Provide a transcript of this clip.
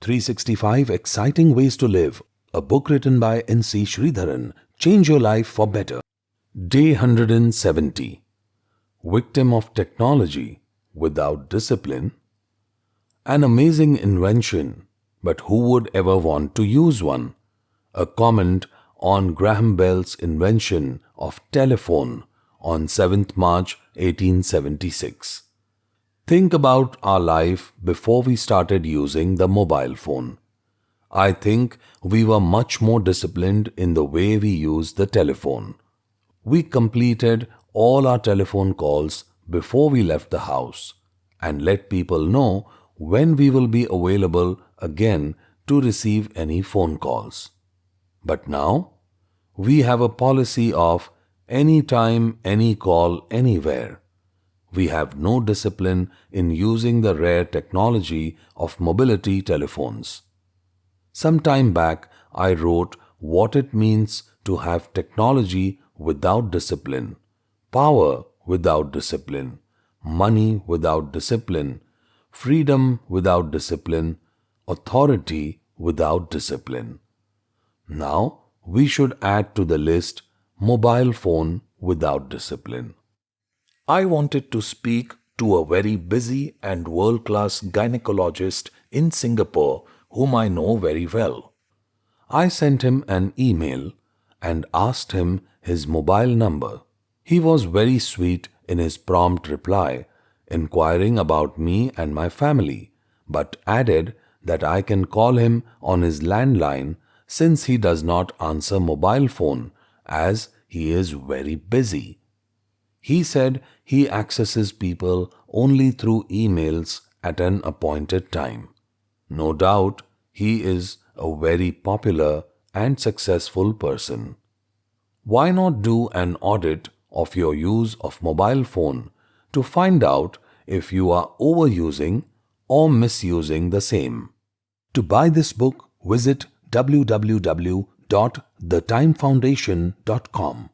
365 Exciting Ways to Live, a book written by N.C. Sridharan. Change your life for better. Day 170. Victim of technology without discipline. An amazing invention, but who would ever want to use one? A comment on Graham Bell's invention of telephone on 7th March 1876. Think about our life before we started using the mobile phone. I think we were much more disciplined in the way we used the telephone. We completed all our telephone calls before we left the house and let people know when we will be available again to receive any phone calls. But now, we have a policy of anytime, any call, anywhere. We have no discipline in using the rare technology of mobility telephones. Some time back, I wrote what it means to have technology without discipline, power without discipline, money without discipline, freedom without discipline, authority without discipline. Now, we should add to the list mobile phone without discipline. I wanted to speak to a very busy and world-class gynecologist in Singapore whom I know very well. I sent him an email and asked him his mobile number. He was very sweet in his prompt reply, inquiring about me and my family, but added that I can call him on his landline since he does not answer mobile phone as he is very busy. He said he accesses people only through emails at an appointed time. No doubt, he is a very popular and successful person. Why not do an audit of your use of mobile phone to find out if you are overusing or misusing the same? To buy this book, visit www.thetimefoundation.com.